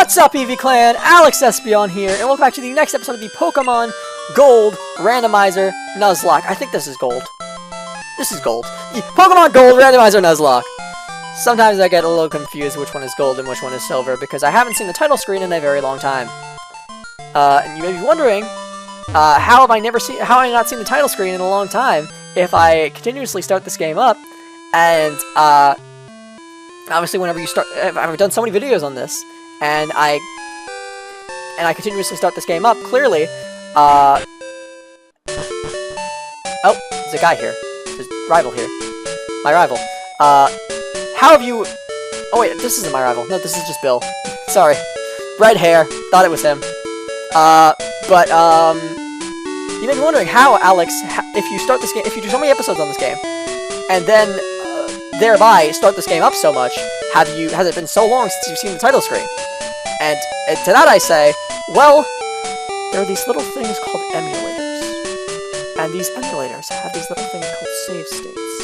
What's up, EV Clan? Alex Espion here, and welcome back to the next episode of the Pokemon Gold Randomizer Nuzlocke. I think this is gold. This is gold. Pokemon Gold Randomizer Nuzlocke. Sometimes I get a little confused which one is gold and which one is silver, because I haven't seen the title screen in a very long time. And you may be wondering, how have I not seen the title screen in a long time if I continuously start this game up, and, obviously whenever you start, I've done so many videos on this, and I continuously start this game up, clearly, oh, there's a guy here. There's a rival here. My rival. How have you... Oh wait, this isn't my rival. No, this is just Bill. Sorry. Red hair. Thought it was him. You may be wondering how, Alex, if you start this game, if you do so many episodes on this game, and then, thereby start this game up so much, has it been so long since you've seen the title screen? And to that I say, well, there are these little things called emulators. And these emulators have these little things called save states.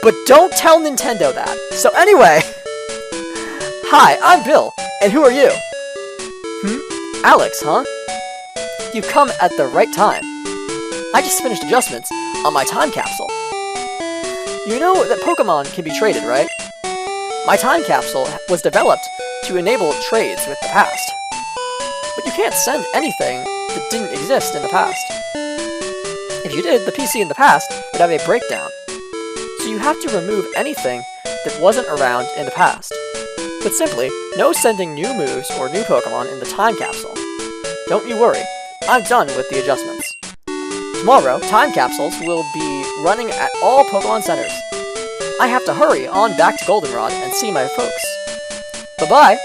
But don't tell Nintendo that. So anyway, hi, I'm Bill, and who are you? Alex, huh? You've come at the right time. I just finished adjustments on my time capsule. You know that Pokemon can be traded, right? My time capsule was developed to enable trades with the past. But you can't send anything that didn't exist in the past. If you did, the PC in the past would have a breakdown. So you have to remove anything that wasn't around in the past. But simply, no sending new moves or new Pokemon in the time capsule. Don't you worry, I'm done with the adjustments. Tomorrow, time capsules will be running at all Pokemon centers. I have to hurry on back to Goldenrod and see my folks. Bye-bye!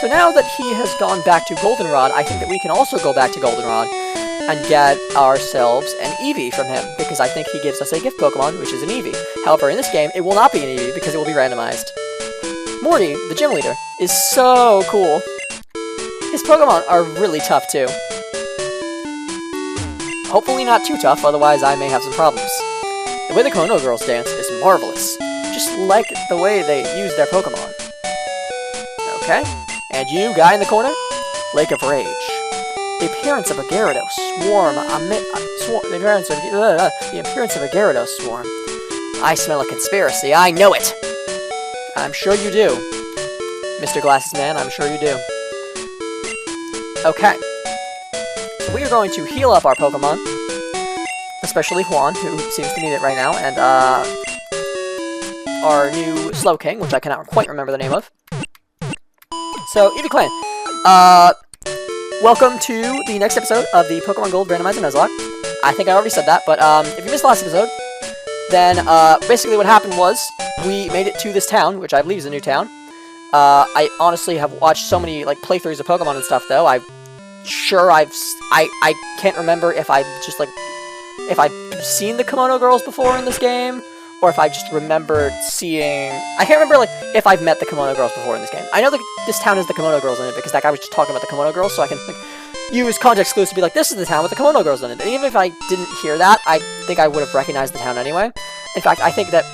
So now that he has gone back to Goldenrod, I think that we can also go back to Goldenrod and get ourselves an Eevee from him, because I think he gives us a gift Pokemon, which is an Eevee. However, in this game, it will not be an Eevee, because it will be randomized. Morty, the gym leader, is so cool. His Pokemon are really tough, too. Hopefully not too tough, otherwise I may have some problems. The way the Kono girls dance is marvelous, just like the way they use their Pokemon. Okay, and you, guy in the corner? Lake of Rage. The appearance of a Gyarados swarm, the appearance of a Gyarados swarm. I smell a conspiracy, I know it! I'm sure you do. Mr. Glasses Man, I'm sure you do. Okay. We are going to heal up our Pokemon, especially Juan, who seems to need it right now, and our new Slowking, which I cannot quite remember the name of. So, EV Clan, welcome to the next episode of the Pokemon Gold Randomizer Nuzlocke. I think I already said that, but if you missed the last episode, then basically what happened was we made it to this town, which I believe is a new town. I honestly have watched so many like playthroughs of Pokemon and stuff, though. I can't remember if I've seen the Kimono Girls before in this game, or if I just remembered seeing... I can't remember, like, if I've met the Kimono Girls before in this game. I know that this town has the Kimono Girls in it, because that guy was just talking about the Kimono Girls, so I can, like, use context clues to be like, this is the town with the Kimono Girls in it. And even if I didn't hear that, I think I would have recognized the town anyway. In fact, I think that,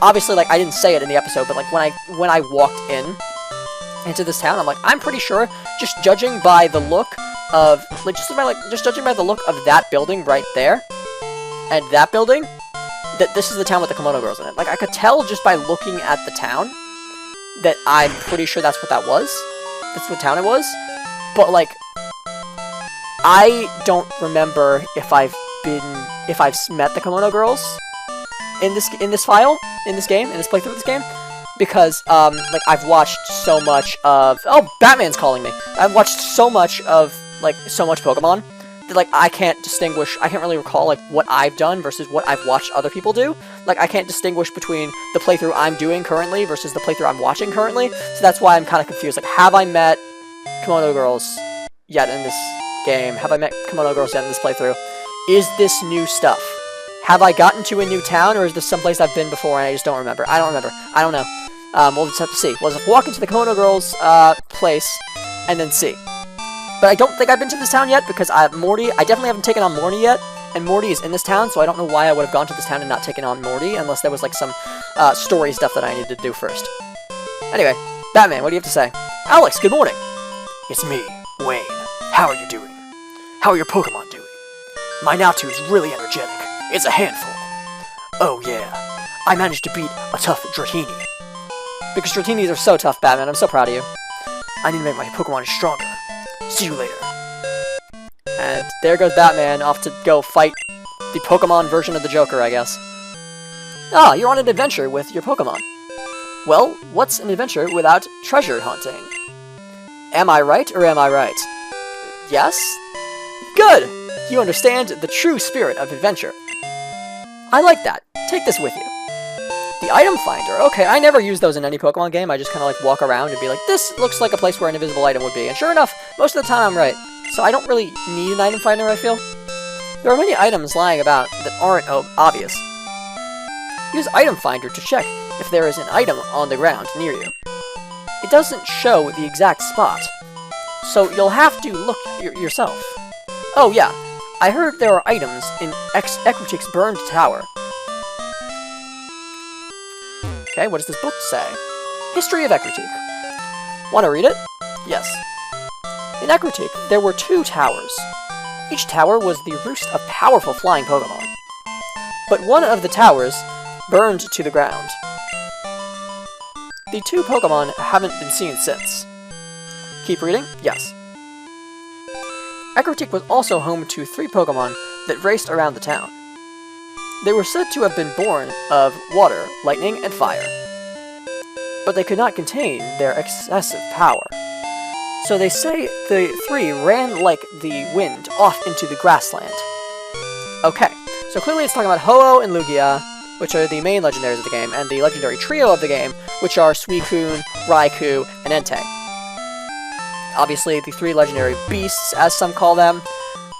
obviously, like, I didn't say it in the episode, but, like, when I walked into this town, I'm like, I'm pretty sure, just judging by the look of, like, just judging by the look of that building right there, and that building, that this is the town with the Kimono Girls in it. Like, I could tell just by looking at the town that I'm pretty sure that's what that was. That's what town it was. But, like, I don't remember if I've met the Kimono Girls in this game, in this playthrough of this game. Because, like, I've watched so much of... Oh, Batman's calling me! I've watched so much of, like, so much Pokemon that, like, I can't really recall, like, what I've done versus what I've watched other people do. Like, I can't distinguish between the playthrough I'm doing currently versus the playthrough I'm watching currently. So that's why I'm kind of confused. Like, have I met Kimono Girls yet in this game? Have I met Kimono Girls yet in this playthrough? Is this new stuff? Have I gotten to a new town, or is this someplace I've been before and I just don't remember? I don't remember. I don't know. We'll just have to see. We'll just walk into the Kimono Girls, place, and then see. But I don't think I've been to this town yet, because I definitely haven't taken on Morty yet, and Morty is in this town, so I don't know why I would have gone to this town and not taken on Morty, unless there was, like, some, story stuff that I needed to do first. Anyway, Batman, what do you have to say? Alex, good morning. It's me, Wayne. How are you doing? How are your Pokemon doing? My Natu is really energetic. It's a handful. Oh yeah, I managed to beat a tough Dratini. Because Dratinis are so tough, Batman. I'm so proud of you. I need to make my Pokemon stronger. See you later. And there goes Batman off to go fight the Pokemon version of the Joker, I guess. Ah, you're on an adventure with your Pokemon. Well, what's an adventure without treasure hunting? Am I right or am I right? Yes? Good! You understand the true spirit of adventure. I like that. Take this with you. The item finder. Okay, I never use those in any Pokemon game. I just kind of like walk around and be like, this looks like a place where an invisible item would be. And sure enough, most of the time I'm right. So I don't really need an item finder, I feel. There are many items lying about that aren't obvious. Use item finder to check if there is an item on the ground near you. It doesn't show the exact spot, so you'll have to look yourself. Oh yeah, I heard there are items in Ecruteak's burned tower. Okay, what does this book say? History of Ecruteak. Want to read it? Yes. In Ecruteak, there were 2 towers. Each tower was the roost of powerful flying Pokemon. But one of the towers burned to the ground. The 2 Pokemon haven't been seen since. Keep reading? Yes. Ecruteak was also home to 3 Pokemon that raced around the town. They were said to have been born of water, lightning, and fire. But they could not contain their excessive power. So they say the 3 ran like the wind off into the grassland. Okay, so clearly it's talking about Ho-Oh and Lugia, which are the main legendaries of the game, and the legendary trio of the game, which are Suicune, Raikou, and Entei. Obviously, the 3 legendary beasts, as some call them.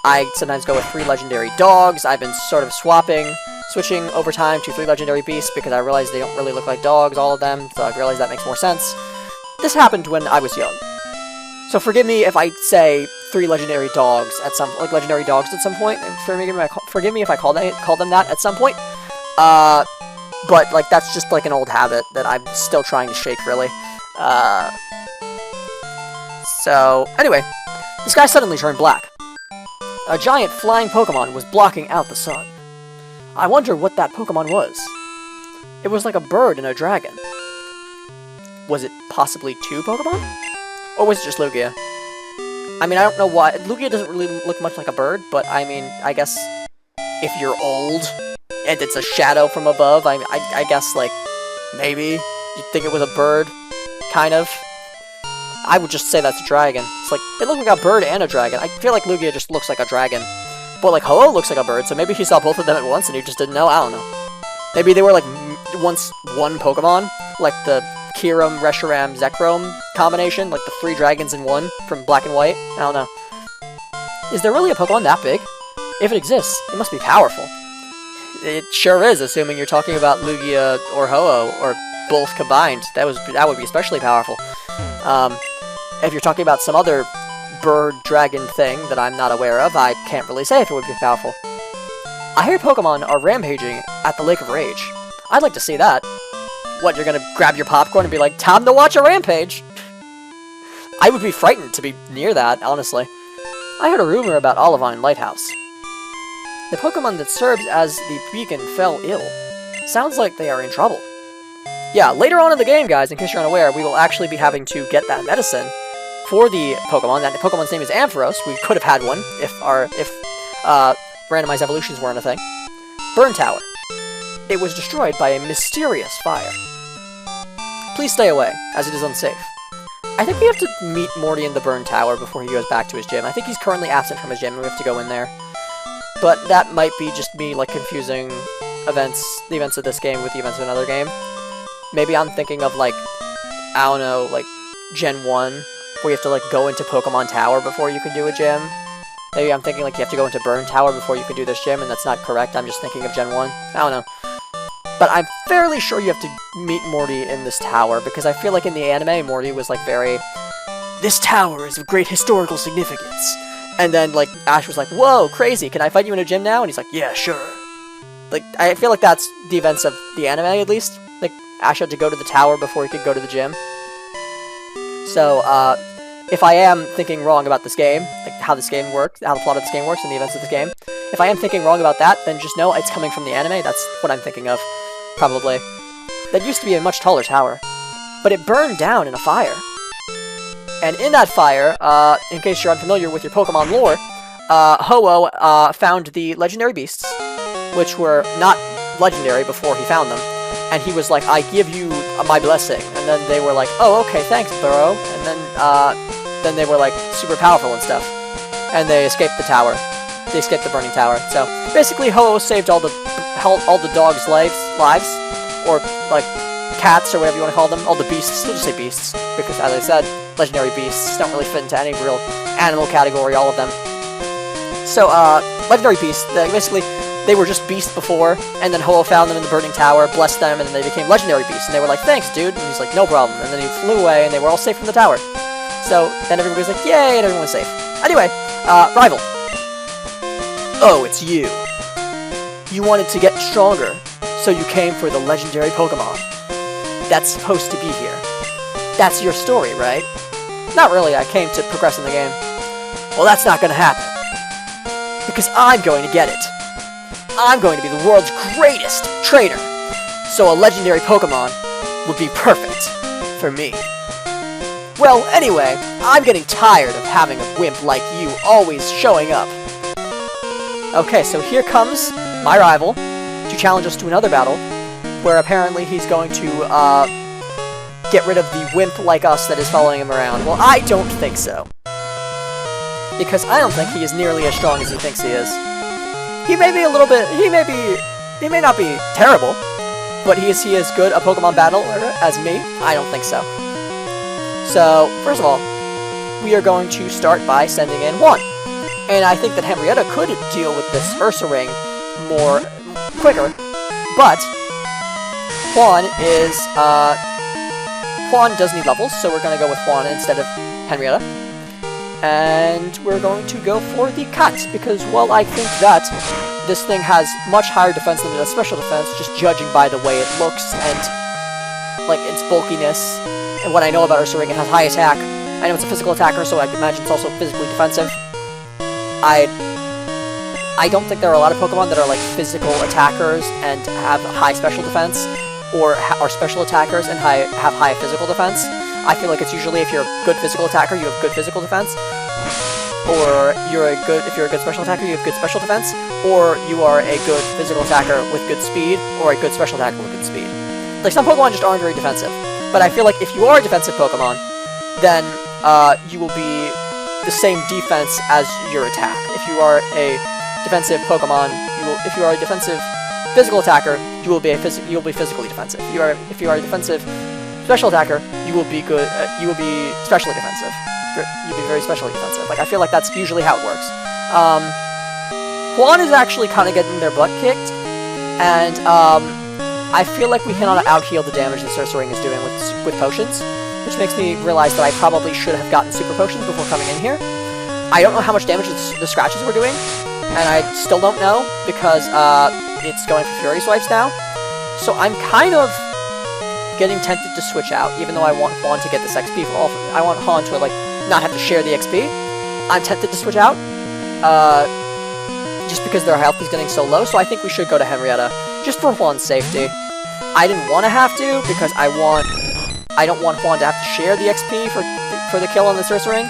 I sometimes go with 3 legendary dogs. I've been sort of switching over time to 3 legendary beasts because I realized they don't really look like dogs, all of them, so I realized that makes more sense. This happened when I was young. So forgive me if I say 3 legendary dogs at some point. Forgive me if I call them that at some point. But like that's just like an old habit that I'm still trying to shake, really. So anyway, the sky suddenly turned black. A giant flying Pokemon was blocking out the sun. I wonder what that Pokemon was. It was like a bird and a dragon. Was it possibly 2 Pokemon? Or was it just Lugia? I mean, I don't know why. Lugia doesn't really look much like a bird, but I mean, I guess if you're old and it's a shadow from above, I guess, like, maybe you'd think it was a bird, kind of. I would just say that's a dragon. It's like, it looked like a bird and a dragon. I feel like Lugia just looks like a dragon. But, like, Ho-Oh looks like a bird, so maybe he saw both of them at once and he just didn't know? I don't know. Maybe they were, like, once one Pokemon, like the Kyurem, Reshiram, Zekrom combination, like the 3 dragons in one from Black and White. I don't know. Is there really a Pokemon that big? If it exists, it must be powerful. It sure is, assuming you're talking about Lugia or Ho-Oh, or both combined. That would be especially powerful. If you're talking about some other bird-dragon thing that I'm not aware of, I can't really say if it would be powerful. I hear Pokemon are rampaging at the Lake of Rage. I'd like to see that. What, you're gonna grab your popcorn and be like, time to watch a rampage? I would be frightened to be near that, honestly. I heard a rumor about Olivine Lighthouse. The Pokemon that serves as the beacon fell ill. Sounds like they are in trouble. Yeah, later on in the game, guys, in case you're unaware, we will actually be having to get that medicine for the Pokemon. That Pokemon's name is Ampharos. We could have had one if randomized evolutions weren't a thing. Burn Tower. It was destroyed by a mysterious fire. Please stay away, as it is unsafe. I think we have to meet Morty in the Burn Tower before he goes back to his gym. I think he's currently absent from his gym, and we have to go in there. But that might be just me, like, confusing the events of this game with the events of another game. Maybe I'm thinking of, like, I don't know, like, Gen 1, where you have to, like, go into Pokemon Tower before you can do a gym. Maybe I'm thinking, like, you have to go into Burn Tower before you can do this gym, and that's not correct. I'm just thinking of Gen 1. I don't know. But I'm fairly sure you have to meet Morty in this tower, because I feel like in the anime, Morty was, like, very, this tower is of great historical significance. And then, like, Ash was like, whoa, crazy, can I fight you in a gym now? And he's like, yeah, sure. Like, I feel like that's the events of the anime, at least. Like, Ash had to go to the tower before he could go to the gym. So, if I am thinking wrong about this game, like how this game works, how the plot of this game works, and the events of this game, if I am thinking wrong about that, then just know it's coming from the anime. That's what I'm thinking of, probably. That used to be a much taller tower, but it burned down in a fire. And in that fire, in case you're unfamiliar with your Pokemon lore, Ho-Oh found the legendary beasts, which were not legendary before he found them. And he was like, I give you my blessing. And then they were like, oh, okay, thanks, Burrow. And then they were like super powerful and stuff. And they escaped the tower. They escaped the burning tower. So basically, Ho-Oh saved all the dogs' lives, or like cats or whatever you want to call them, all the beasts. We'll just say beasts because, as I said, legendary beasts don't really fit into any real animal category. All of them. So legendary beasts. Basically, they were just beasts before, and then Ho-Oh found them in the burning tower, blessed them, and then they became legendary beasts. And they were like, "Thanks, dude." And he's like, "No problem." And then he flew away, and they were all safe from the tower. So then everybody was like, "Yay!" and everyone was safe. Anyway, rival. Oh, it's you. You wanted to get stronger, so you came for the legendary Pokemon. That's supposed to be here. That's your story, right? Not really, I came to progress in the game. Well, that's not gonna happen. Because I'm going to get it. I'm going to be the world's greatest trainer. So a legendary Pokemon would be perfect for me. Well, anyway, I'm getting tired of having a wimp like you always showing up. Okay, so here comes my rival to challenge us to another battle, where apparently he's going to get rid of the wimp like us that is following him around. Well, I don't think so. Because I don't think he is nearly as strong as he thinks he is. He may be a little bit, he may not be terrible, but is he as good a Pokemon battler as me? I don't think so. So, first of all, we are going to start by sending in Juan. And I think that Henrietta could deal with this Ursaring quicker, but Juan does need levels, so we're going to go with Juan instead of Henrietta. And we're going to go for the cat, because, well, I think that this thing has much higher defense than it does special defense, just judging by the way it looks and, like, its bulkiness. And what I know about Ursaring, it has high attack. I know it's a physical attacker, so I can imagine it's also physically defensive. I don't think there are a lot of Pokemon that are, like, physical attackers and have high special defense, or are special attackers and have high physical defense. I feel like it's usually if you're a good physical attacker, you have good physical defense, or if you're a good special attacker, you have good special defense, or you are a good physical attacker with good speed, or a good special attacker with good speed. Like, some Pokemon just aren't very defensive, but I feel like if you are a defensive Pokemon, then you will be the same defense as your attack. If you are a defensive Pokemon, if you are a defensive physical attacker, you will be physically defensive. If you are a defensive special attacker, you will be good. You will be specially defensive. You'll be very specially defensive. Like, I feel like that's usually how it works. Juan is actually kind of getting their butt kicked, and I feel like we cannot out-heal the damage that Ursaring is doing with potions, which makes me realize that I probably should have gotten super potions before coming in here. I don't know how much damage the scratches were doing, and I still don't know because it's going for Fury Swipes now. So I'm kind of getting tempted to switch out, even though I want Juan to get this XP for all. I want Juan to, like, not have to share the XP. I'm tempted to switch out, just because their health is getting so low. So I think we should go to Henrietta, just for Juan's safety. I didn't want to have to because I don't want Juan to have to share the XP for the kill on this Ursaring.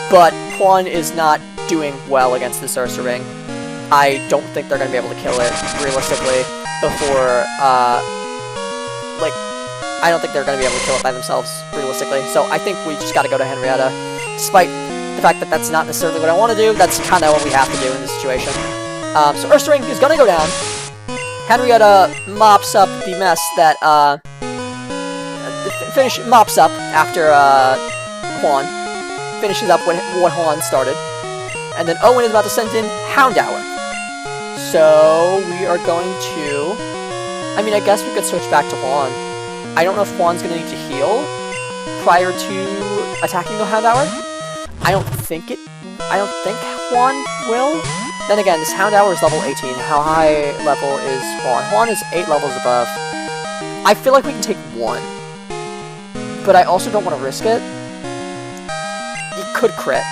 But Juan is not doing well against this Ursaring. I don't think they're going to be able to kill it realistically before, like, I don't think they're going to be able to kill it by themselves, realistically. So I think we just got to go to Henrietta. Despite the fact that that's not necessarily what I want to do, that's kind of what we have to do in this situation. So Ursaring is going to go down. Henrietta mops up the mess that, mops up after, Juan. Finishes up what Juan started. And then Owen is about to send in Houndour. So we are going to... I mean, I guess we could switch back to Juan. I don't know if Juan's going to need to heal prior to attacking the Houndour. I don't think Juan will. Then again, this Houndour is level 18. How high level is Juan? Juan is 8 levels above. I feel like we can take one. But I also don't want to risk it. it could crit.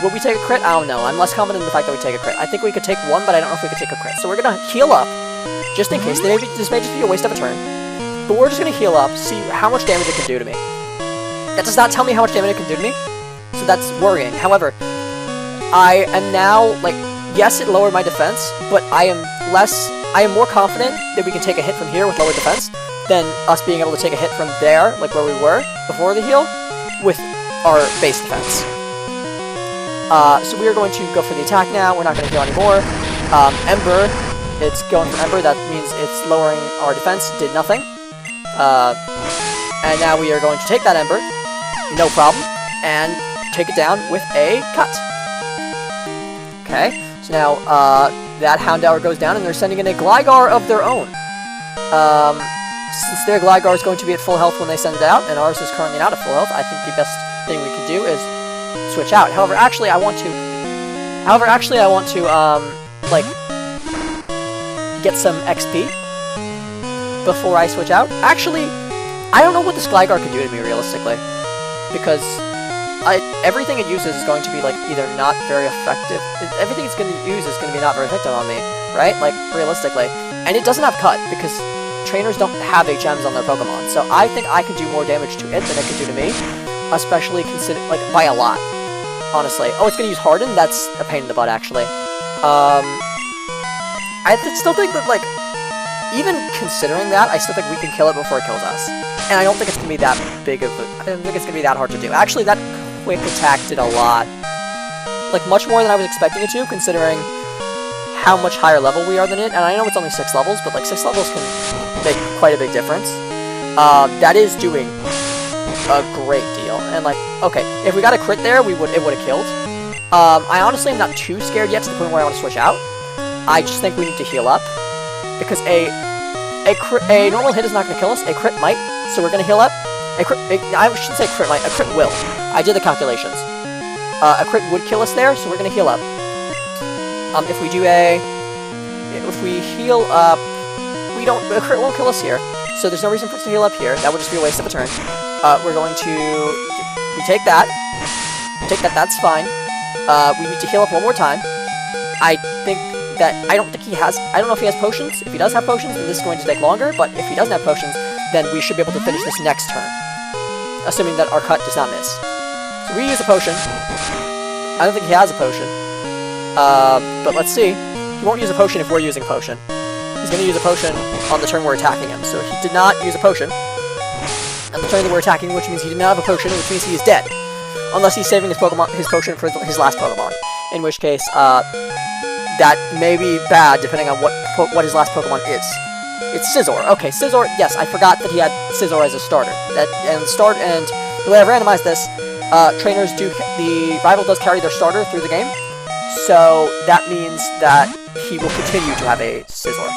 Will we take a crit? I don't know. I'm less confident in the fact that we take a crit. I think we could take one, but I don't know if we could take a crit. So we're gonna heal up, just in case. This may just be a waste of a turn. But we're just gonna heal up, see how much damage it can do to me. That does not tell me how much damage it can do to me, so that's worrying. However, I am now, like, yes, it lowered my defense, but I am more confident that we can take a hit from here with lower defense than us being able to take a hit from there, like where we were before the heal, with our base defense. So we are going to go for the attack now. We're not going to heal anymore. Ember, it's going for Ember. That means it's lowering our defense. Did nothing. And now we are going to take that Ember, no problem, and take it down with a cut. Okay, so now that Houndour goes down, and they're sending in a Gligar of their own. Since their Gligar is going to be at full health when they send it out, and ours is currently not at full health, I think the best thing we can do is switch out. However, actually, I want to, like, get some XP before I switch out. Actually, I don't know what this Gligar can do to me, realistically, because everything it uses is going to be, like, either not very effective. Everything it's going to use is going to be not very effective on me, right? Like, realistically. And it doesn't have Cut, because trainers don't have HMs on their Pokemon, so I think I can do more damage to it than it can do to me, especially like, by a lot, honestly. Oh, it's going to use Harden? That's a pain in the butt, actually. I still think that, like, even considering that, I still think we can kill it before it kills us. And I don't think it's going to be that big of a... I don't think it's going to be that hard to do. Actually, that quick attack did a lot. Like, much more than I was expecting it to, considering how much higher level we are than it. And I know it's only 6 levels, but, like, 6 levels can make quite a big difference. That is doing a great deal. And, like, okay, if we got a crit there, it would have killed. I honestly am not too scared yet to the point where I want to switch out. I just think we need to heal up. Because a normal hit is not going to kill us. A crit might, so we're going to heal up. I shouldn't say crit might, a crit will. I did the calculations. A crit would kill us there, so we're going to heal up. If we heal up, a crit won't kill us here, so there's no reason for us to heal up here. That would just be a waste of a turn. We're going to, we take that, that's fine. We need to heal up one more time. I don't know if he has potions. If he does have potions, then this is going to take longer, but if he doesn't have potions, then we should be able to finish this next turn. Assuming that our cut does not miss. So we use a potion. I don't think he has a potion. But let's see. He won't use a potion if we're using a potion. He's going to use a potion on the turn we're attacking him. So he did not use a potion on the turn that we're attacking, which means he did not have a potion, which means he is dead. Unless he's saving his potion for his last Pokemon. In which case, that may be bad, depending on what his last Pokemon is. It's Scizor. Okay, Scizor, yes, I forgot that he had Scizor as a starter. And the way I've randomized this, the rival does carry their starter through the game, so that means that he will continue to have a Scizor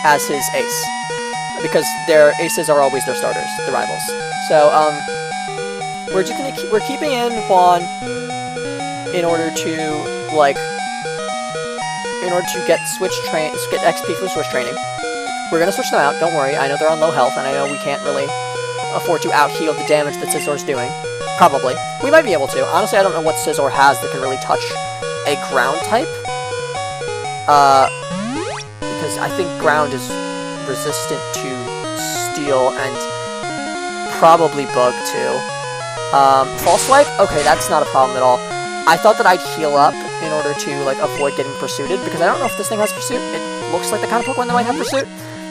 as his ace. Because their aces are always their starters, the rivals. So, we're keeping in Juan in order to, like, get XP for switch training. We're gonna switch them out, don't worry. I know they're on low health, and I know we can't really afford to out-heal the damage that Scizor's doing. Probably. We might be able to. Honestly, I don't know what Scizor has that can really touch a ground type. Because I think ground is resistant to steel and probably bug too. False Swipe? Okay, that's not a problem at all. I thought that I'd heal up in order to, like, avoid getting pursued, because I don't know if this thing has pursuit. It looks like the kind of Pokemon that might have pursuit.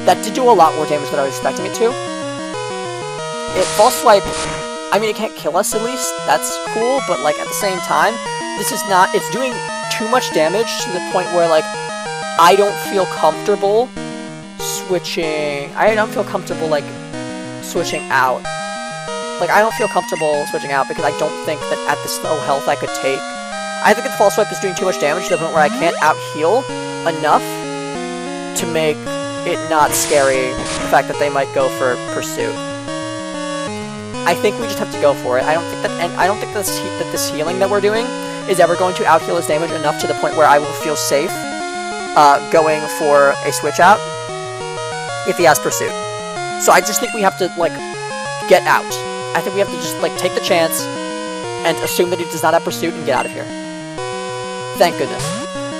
That did do a lot more damage than I was expecting it to. False Swipe, I mean, it can't kill us at least. That's cool, but, like, at the same time, this is not, it's doing too much damage to the point where, like, I don't feel comfortable switching, like, switching out. Like, I don't feel comfortable switching out because I don't think that at this low health I could take. I think that False Swipe is doing too much damage to the point where I can't out-heal enough to make it not scary, the fact that they might go for Pursuit. I think we just have to go for it. I don't think that this healing that we're doing is ever going to out-heal his damage enough to the point where I will feel safe going for a switch out if he has Pursuit. So I just think we have to, like, get out. I think we have to just, like, take the chance and assume that he does not have Pursuit and get out of here. Thank goodness.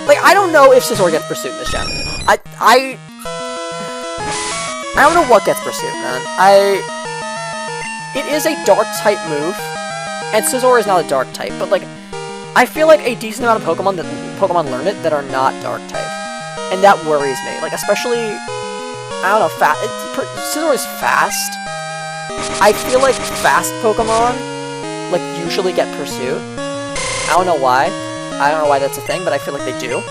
Like, I don't know if Scizor gets Pursuit in this gen. I don't know what gets Pursuit, man. It is a Dark-type move, and Scizor is not a Dark-type, but, like, I feel like a decent amount of Pokemon learn it that are not Dark-type. And that worries me. Like, especially, I don't know, Scizor is fast. I feel like fast Pokemon, like, usually get Pursuit. I don't know why. I don't know why that's a thing, but I feel like they do.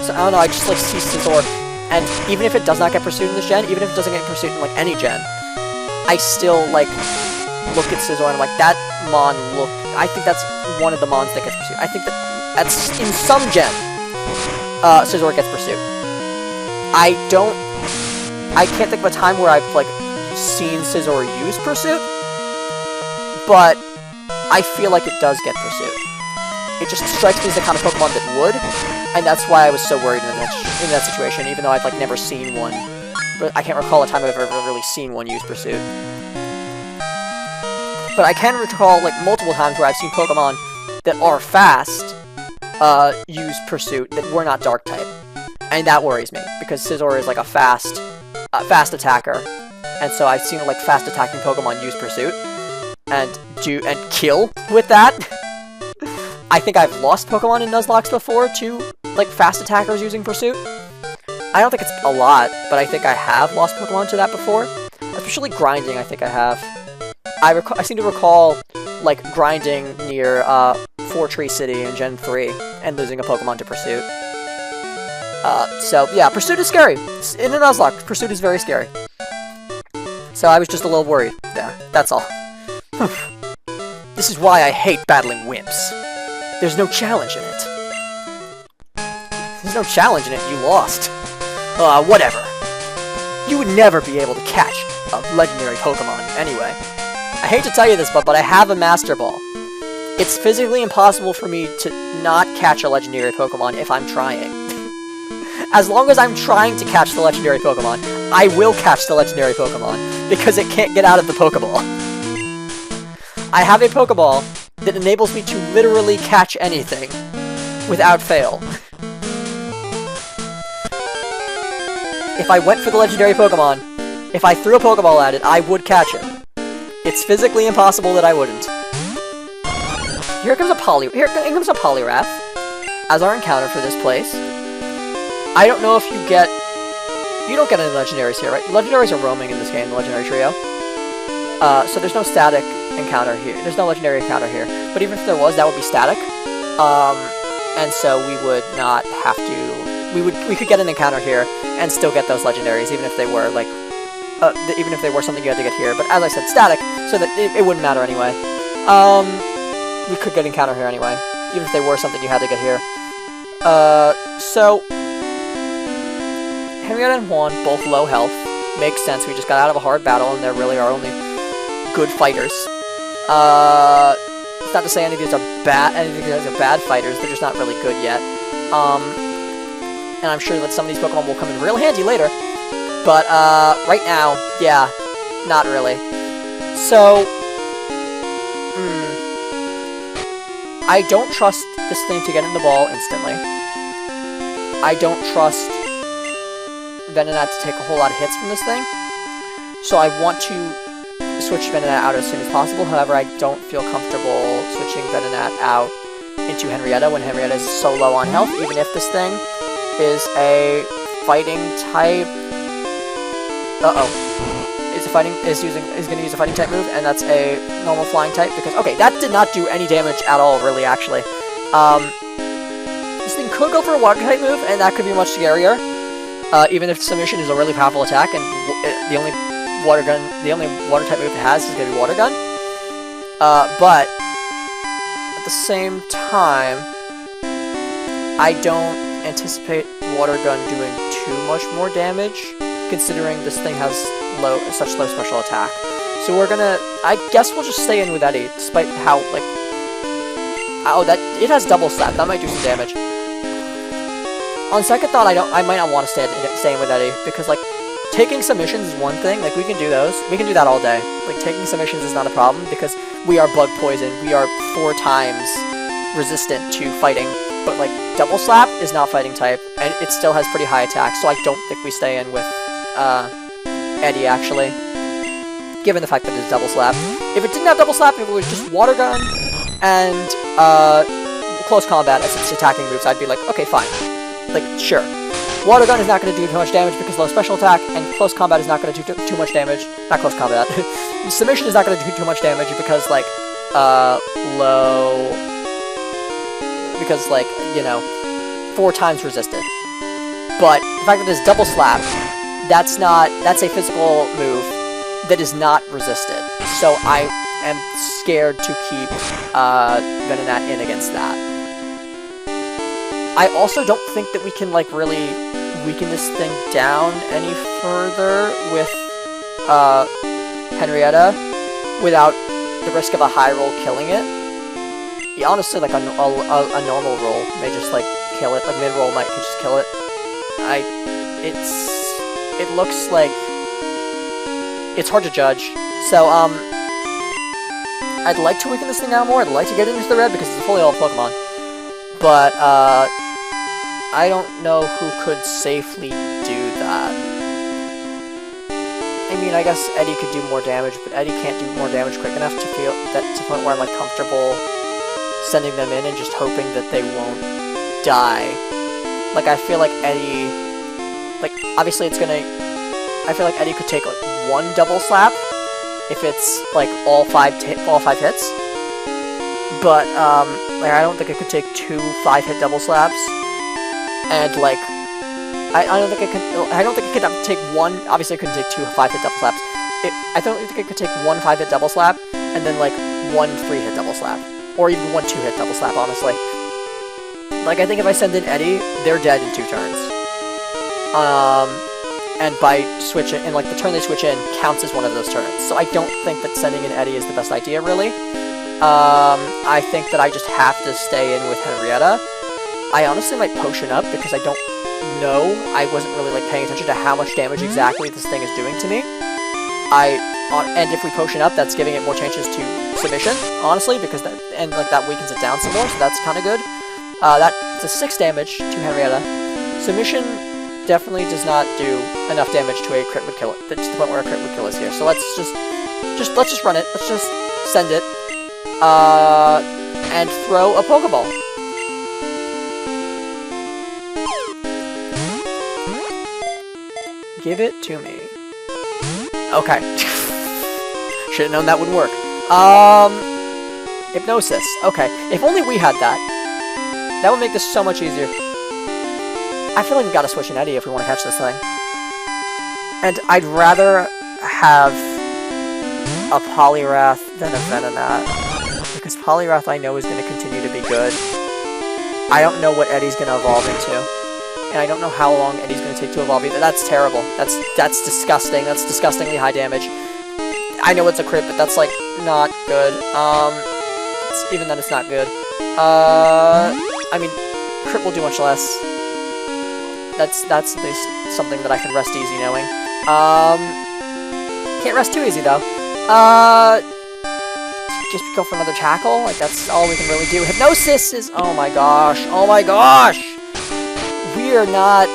So, I don't know, I just, like, see Scizor, and even if it does not get Pursuit in this gen, even if it doesn't get Pursuit in, like, any gen, I still, like, look at Scizor and I'm like, that Mon I think that's one of the Mons that gets Pursuit. I think that's in some gen, Scizor gets Pursuit. I can't think of a time where I've, like, seen Scizor use Pursuit, but I feel like it does get Pursuit. It just strikes me as the kind of Pokemon that would, and that's why I was so worried in that situation, even though I've, like, never seen one. But I can't recall a time I've ever really seen one use Pursuit. But I can recall, like, multiple times where I've seen Pokemon that are fast use Pursuit that were not Dark-type. And that worries me, because Scizor is, like, a fast attacker. And so I've seen, like, fast-attacking Pokemon use Pursuit and kill with that. I think I've lost Pokemon in Nuzlocke before to, like, fast attackers using Pursuit. I don't think it's a lot, but I think I have lost Pokemon to that before. Especially grinding, I think I have. I seem to recall, like, grinding near Four Tree City in Gen 3 and losing a Pokemon to Pursuit. So, yeah, Pursuit is scary. In the Nuzlocke, Pursuit is very scary. So I was just a little worried there. That's all. This is why I hate battling wimps. There's no challenge in it. There's no challenge in it, you lost. Whatever. You would never be able to catch a legendary Pokemon anyway. I hate to tell you this, but I have a Master Ball. It's physically impossible for me to not catch a legendary Pokemon if I'm trying. As long as I'm trying to catch the legendary Pokemon, I will catch the legendary Pokemon, because it can't get out of the Pokeball. I have a Pokeball that enables me to literally catch anything without fail. If I went for the legendary Pokemon, if I threw a Pokeball at it, I would catch it. It's physically impossible that I wouldn't. Here comes a Poliwrath as our encounter for this place. I don't know if you don't get any legendaries here, right? Legendaries are roaming in this game, the Legendary Trio. So there's no static encounter here. There's no legendary encounter here. But even if there was, that would be static. And so we would not have to... We could get an encounter here and still get those legendaries, even if they were, like... even if they were something you had to get here. But as I said, static, so that it wouldn't matter anyway. We could get an encounter here anyway, even if they were something you had to get here. So... Henrietta and Juan, both low health. Makes sense, we just got out of a hard battle, and they're really our only good fighters. It's not to say any of these are bad fighters, they're just not really good yet. And I'm sure that some of these Pokemon will come in real handy later. But, right now, yeah, not really. So, I don't trust this thing to get in the ball instantly. I don't trust Venonat to take a whole lot of hits from this thing. So I want to switch Venonat out as soon as possible. However, I don't feel comfortable switching Venonat out into Henrietta when Henrietta is so low on health, even if this thing is a fighting type. Is going to use a fighting type move, and that's a normal flying type, because, okay, that did not do any damage at all, really, actually. This thing could go for a water type move, and that could be much scarier. Even if Submission is a really powerful attack, and the only water type move it has is going to be Water Gun. But at the same time, I don't anticipate Water Gun doing too much more damage, considering this thing has such low special attack. So I guess we'll just stay in with Eddie, despite how, like, it has double slap, that might do some damage. On second thought, I might not want to stay in with Eddie, because, like, taking submissions is one thing, like, we can do those. We can do that all day. Like, taking submissions is not a problem, because we are bug poison. We are 4 times resistant to fighting. But, like, double slap is not fighting type, and it still has pretty high attack, so I don't think we stay in with, Eddie, actually. Given the fact that it's double slap. If it didn't have double slap, if it was just water gun, and, close combat as its attacking moves, I'd be like, okay, fine. Like, sure. Water gun is not going to do too much damage because low special attack, and close combat is not going to do too much damage. Not close combat. Submission is not going to do too much damage because, like, low... Because, like, you know, 4 times resisted. But the fact that it's double slap, that's a physical move that is not resisted. So I am scared to keep Venonat in against that. I also don't think that we can, like, really weaken this thing down any further with Henrietta without the risk of a high roll killing it. Yeah, honestly, like, a normal roll may just, like, kill it. Like, mid-roll might just kill it. It looks like... It's hard to judge. So, I'd like to weaken this thing down more. I'd like to get it into the red because it's a fully evolved Pokemon. But, I don't know who could safely do that. I mean, I guess Eddie could do more damage, but Eddie can't do more damage quick enough to feel that to the point where I'm, like, comfortable sending them in and just hoping that they won't die. Like, I feel like Eddie... Like, obviously it's gonna... I feel like Eddie could take, like, 1 double slap if it's, like, all 5 hits. But, like, I don't think it could take 2 5-hit double slaps. And, like... I don't think it could take 1... Obviously it couldn't take 2 5-hit double slaps. I don't think it could take 1 5-hit double slap and then, like, 1 3-hit double slap. Or even 1 2-hit double slap, honestly. Like, I think if I send in Eddie, they're dead in 2 turns. And by switching, and like the turn they switch in counts as one of those turns. So I don't think that sending in Eddie is the best idea, really. I think that I just have to stay in with Henrietta. I honestly might potion up because I don't know. I wasn't really, like, paying attention to how much damage exactly this thing is doing to me. And if we potion up, that's giving it more chances to submission, honestly, because that weakens it down some more, so that's kind of good. That's a 6 damage to Henrietta. Submission definitely does not do enough damage to a crit would kill it. That's the point where a crit would kill us here. So let's just run it. Let's just send it, and throw a Pokeball. Give it to me. Okay. Should've known that would work. Hypnosis. Okay. If only we had that. That would make this so much easier. I feel like we gotta switch in Eddie if we want to catch this thing. And I'd rather have a Poliwrath than a Venonat. Because Poliwrath I know is going to continue to be good. I don't know what Eddie's going to evolve into. And I don't know how long Eddie's going to take to evolve either. That's terrible. That's disgusting. That's disgustingly high damage. I know it's a crit, but that's, like, not good. Even then it's not good. I mean, crit will do much less. That's at least something that I can rest easy knowing. Can't rest too easy, though. Just go for another tackle? Like, that's all we can really do. Hypnosis is... Oh my gosh. Oh my gosh! We are not...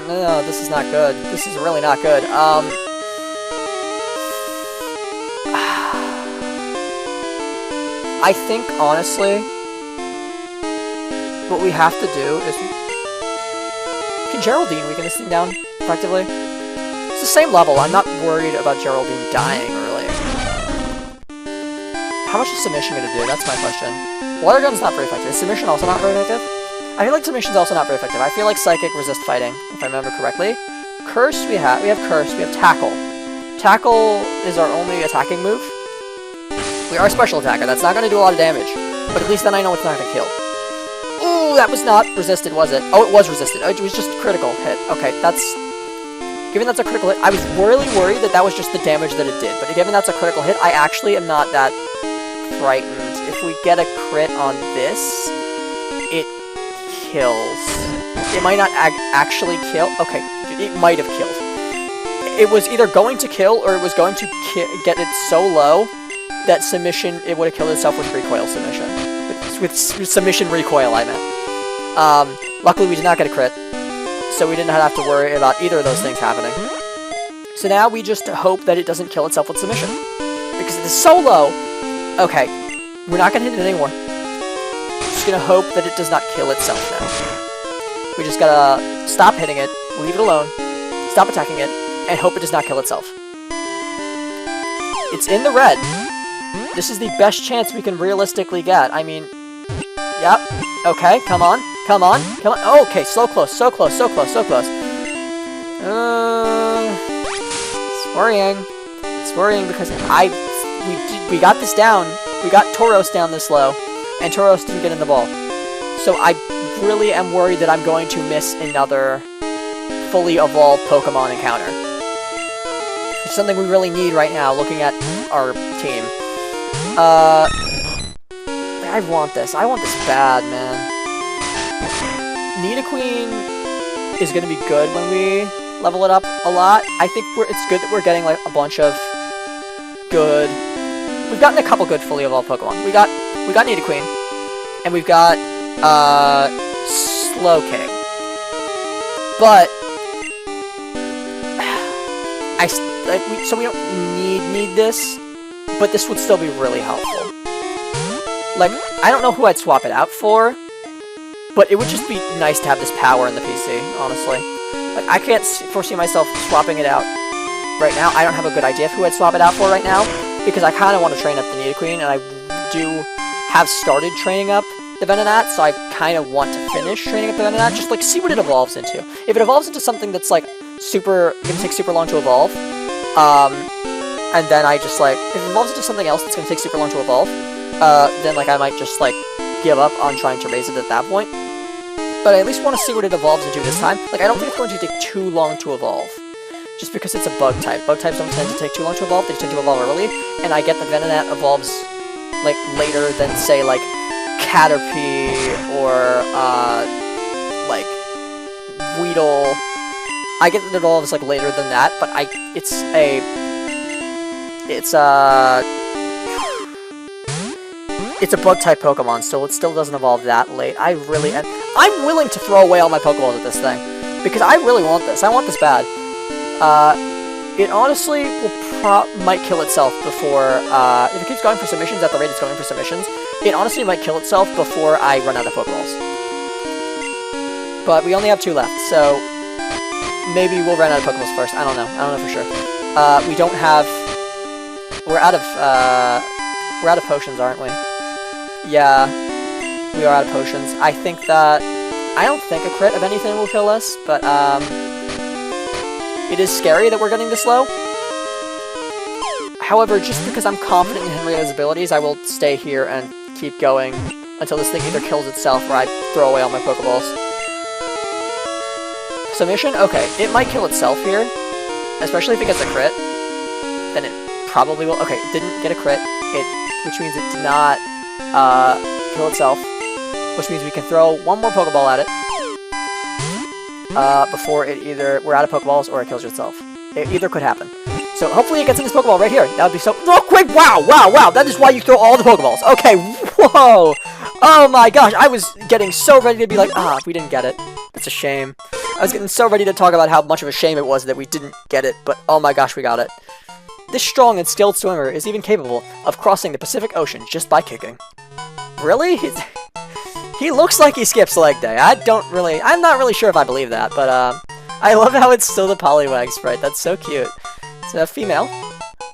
No, this is not good. This is really not good. I think, honestly, what we have to do is... Can Geraldine weaken this thing down effectively? It's the same level. I'm not worried about Geraldine dying early. How much is Submission going to do? That's my question. Water Gun's not very effective. Is Submission also not very effective? I feel like Submission's also not very effective. I feel like Psychic resist fighting, if I remember correctly. Curse we have Curse, we have Tackle. Tackle is our only attacking move. We are a special attacker. That's not going to do a lot of damage. But at least then I know it's not going to kill. Ooh, that was not resisted, was it? Oh, it was resisted. It was just a critical hit. Okay, that's... Given that's a critical hit, I was really worried that that was just the damage that it did. But given that's a critical hit, I actually am not that frightened. If we get a crit on this, it kills. It might not actually kill. Okay, it might have killed. It was either going to kill or it was going to get it so low that submission, it would have killed itself with recoil submission. With submission recoil, I meant. Luckily, we did not get a crit, so we didn't have to worry about either of those things happening. So now we just hope that it doesn't kill itself with submission. Because it is so low. Okay, we're not going to hit it anymore. Just going to hope that it does not kill itself now. We just gotta stop hitting it, leave it alone, stop attacking it, and hope it does not kill itself. It's in the red. This is the best chance we can realistically get. I mean, yep. Okay, come on, come on, come on. Oh, okay, so close, so close, so close, so close. It's worrying. It's worrying because we got this down. We got Tauros down this low, and Tauros didn't get in the ball. So I really am worried that I'm going to miss another fully evolved Pokemon encounter. It's something we really need right now, looking at our team. I want this. I want this bad, man. Nidoqueen is going to be good when we level it up a lot. I think it's good that we're getting like a bunch of good... We've gotten a couple good fully evolved Pokemon. We got Nidoqueen, and we've got Slowking. But so we don't need this, but this would still be really helpful. Like, I don't know who I'd swap it out for, but it would just be nice to have this power in the PC, honestly. Like, I can't foresee myself swapping it out right now. I don't have a good idea of who I'd swap it out for right now, because I kind of want to train up the Nidoqueen, and I do have started training up the Venonat, so I kind of want to finish training up the Venonat, just like see what it evolves into. If it evolves into something that's like gonna take super long to evolve, and then I just like, if it evolves into something else that's gonna take super long to evolve, then like I might just like give up on trying to raise it at that point. But I at least want to see what it evolves into this time. Like, I don't think it's going to take too long to evolve, just because it's a bug type. Bug types don't tend to take too long to evolve, they tend to evolve early, and I get that Venonat evolves like later than say like Caterpie or like Weedle. I get that it evolves like later than that, but it's a bug type Pokemon, so it still doesn't evolve that late. I'm willing to throw away all my Pokeballs at this thing, because I really want this. I want this bad. It honestly might kill itself before, if it keeps going for submissions at the rate it's going for submissions, it honestly might kill itself before I run out of Pokeballs. But we only have 2 left, so maybe we'll run out of Pokeballs first. I don't know for sure. We don't have... We're out of potions, aren't we? Yeah, we are out of potions. I don't think a crit of anything will kill us, but, it is scary that we're getting this low. However, just because I'm confident in Henrietta's abilities, I will stay here and keep going until this thing either kills itself or I throw away all my Pokeballs. Submission? Okay, it might kill itself here, especially if it gets a crit. Then it probably will. Okay, it didn't get a crit, which means it did not kill itself, which means we can throw one more Pokeball at it before we're out of Pokeballs or it kills itself. Either could happen. So hopefully it gets in this Pokeball right here. That would be so... Oh, quick! Wow! That is why you throw all the Pokeballs. Okay, whoa! Oh my gosh, I was getting so ready to be like, we didn't get it. It's a shame. I was getting so ready to talk about how much of a shame it was that we didn't get it, but oh my gosh, we got it. This strong and skilled swimmer is even capable of crossing the Pacific Ocean just by kicking. Really? He looks like he skips leg day. I'm not really sure if I believe that, but I love how it's still the Poliwag sprite. That's so cute. It's a female.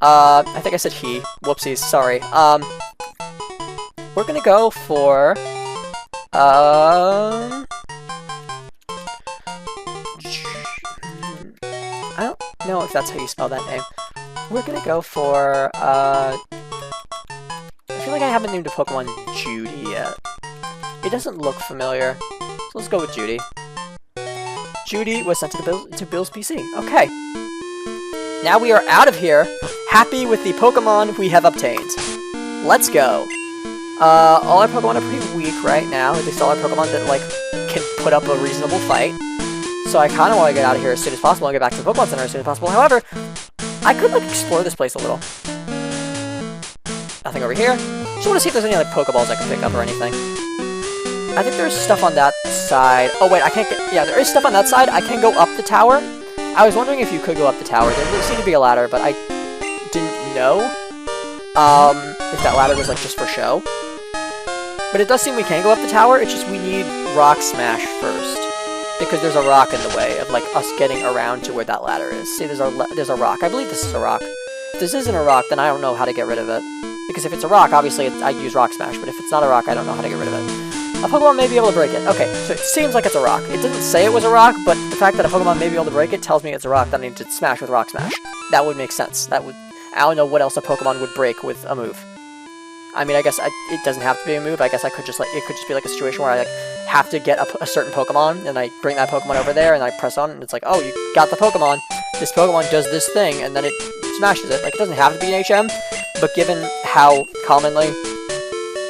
I think I said he. Whoopsies, sorry. We're gonna go for... I don't know if that's how you spell that name. We're gonna go for, I feel like I haven't named a Pokemon Judy yet. It doesn't look familiar, so let's go with Judy. Judy was sent to Bill's PC. Okay. Now we are out of here, happy with the Pokemon we have obtained. Let's go. All our Pokemon are pretty weak right now. At least all our Pokemon that, like, can put up a reasonable fight. So I kind of want to get out of here as soon as possible and get back to the Pokemon Center as soon as possible. However, I could, like, explore this place a little. Nothing over here. Just want to see if there's any like Pokeballs I can pick up or anything. I think there's stuff on that side. Oh wait, I can't get... Yeah, there is stuff on that side. I can go up the tower. I was wondering if you could go up the tower. There seemed to be a ladder, but I didn't know if that ladder was like just for show. But it does seem we can go up the tower. It's just we need Rock Smash first. Because there's a rock in the way of like us getting around to where that ladder is. See, there's a rock. I believe this is a rock. If this isn't a rock, then I don't know how to get rid of it. Because if it's a rock, obviously I'd use Rock Smash. But if it's not a rock, I don't know how to get rid of it. A Pokemon may be able to break it. Okay, so it seems like it's a rock. It doesn't say it was a rock, but the fact that a Pokemon may be able to break it tells me it's a rock. That means it's smash with Rock Smash. That would make sense. That would... I don't know what else a Pokemon would break with a move. I mean, I guess it doesn't have to be a move. I guess I could just like... It could just be like a situation where I like have to get a certain Pokemon, and I bring that Pokemon over there, and I press on, and it's like, oh, you got the Pokemon. This Pokemon does this thing, and then it smashes it. Like, it doesn't have to be an HM, but given how commonly,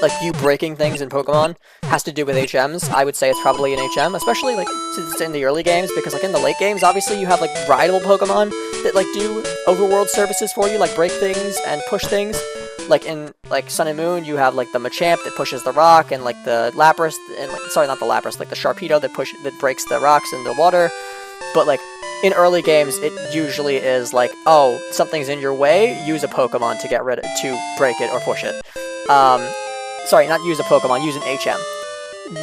like, you breaking things in Pokemon has to do with HMs, I would say it's probably an HM, especially, like, since it's in the early games, because, like, in the late games, obviously, you have, like, rideable Pokemon that, like, do overworld services for you, like, break things and push things. Like, in, like, Sun and Moon, you have, like, the Machamp that pushes the rock, and, like, the Lapras, and, like, sorry, not the Lapras, like, the Sharpedo that breaks the rocks in the water. But, like, in early games, it usually is, like, oh, something's in your way, use a Pokemon to get rid of, to break it or push it. Sorry, not use a Pokemon, use an HM.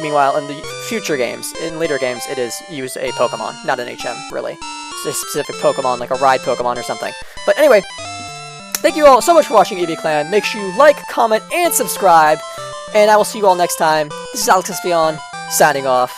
Meanwhile, in the future games, in later games, it is use a Pokemon, not an HM, really. It's a specific Pokemon, like a ride Pokemon or something. But anyway, thank you all so much for watching EV Clan. Make sure you like, comment, and subscribe. And I will see you all next time. This is Alex Espion, signing off.